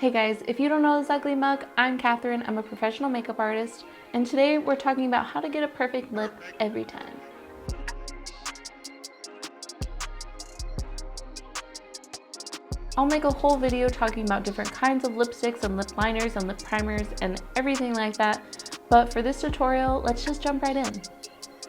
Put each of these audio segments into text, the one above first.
Hey guys, if you don't know this ugly mug, I'm Catherine. I'm a professional makeup artist, and today we're talking about how to get a perfect lip every time. I'll make a whole video talking about different kinds of lipsticks and lip liners and lip primers and everything like that, but for this tutorial, let's just jump right in.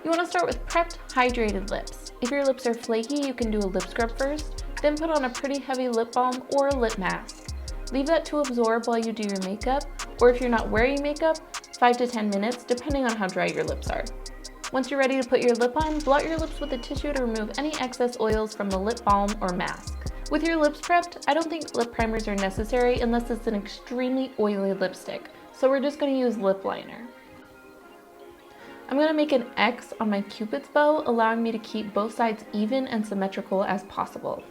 You want to start with prepped, hydrated lips. If your lips are flaky, you can do a lip scrub first, then put on a pretty heavy lip balm or a lip mask. Leave that to absorb while you do your makeup, or if you're not wearing makeup, 5 to 10 minutes, depending on how dry your lips are. Once you're ready to put your lip on, blot your lips with a tissue to remove any excess oils from the lip balm or mask. With your lips prepped, I don't think lip primers are necessary unless it's an extremely oily lipstick, so we're just going to use lip liner. I'm going to make an X on my Cupid's bow, allowing me to keep both sides even and symmetrical as possible.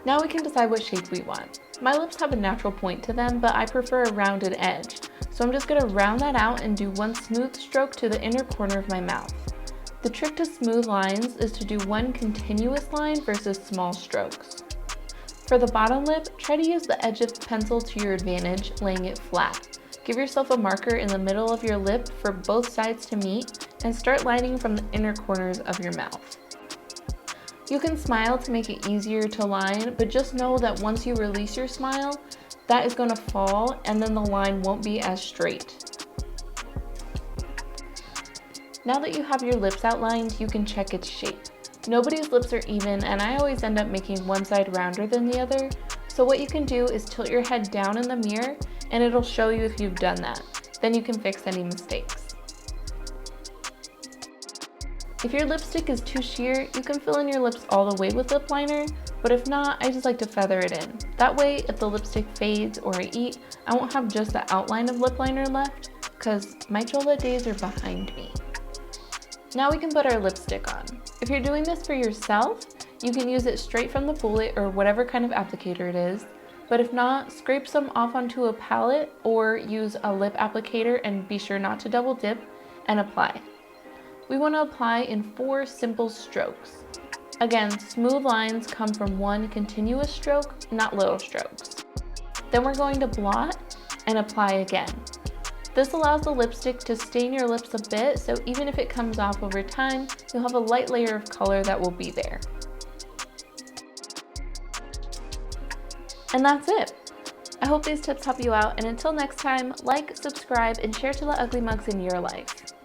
Now we can decide what shape we want. My lips have a natural point to them, but I prefer a rounded edge, so I'm just going to round that out and do one smooth stroke to the inner corner of my mouth. The trick to smooth lines is to do one continuous line versus small strokes. For the bottom lip, try to use the edge of the pencil to your advantage, laying it flat. Give yourself a marker in the middle of your lip for both sides to meet, and start lining from the inner corners of your mouth. You can smile to make it easier to line, but just know that once you release your smile, that is going to fall and then the line won't be as straight. Now that you have your lips outlined, you can check its shape. Nobody's lips are even, and I always end up making one side rounder than the other, so what you can do is tilt your head down in the mirror and it'll show you if you've done that. Then you can fix any mistakes. If your lipstick is too sheer, you can fill in your lips all the way with lip liner, but if not, I just like to feather it in. That way, if the lipstick fades or I eat, I won't have just the outline of lip liner left, because my Jola days are behind me. Now we can put our lipstick on. If you're doing this for yourself, you can use it straight from the bullet or whatever kind of applicator it is, but if not, scrape some off onto a palette or use a lip applicator and be sure not to double dip and apply. We want to apply in 4 simple strokes. Again, smooth lines come from one continuous stroke, not little strokes. Then we're going to blot and apply again. This allows the lipstick to stain your lips a bit, so even if it comes off over time, you'll have a light layer of color that will be there. And that's it. I hope these tips help you out, and until next time, like, subscribe, and share to the ugly mugs in your life.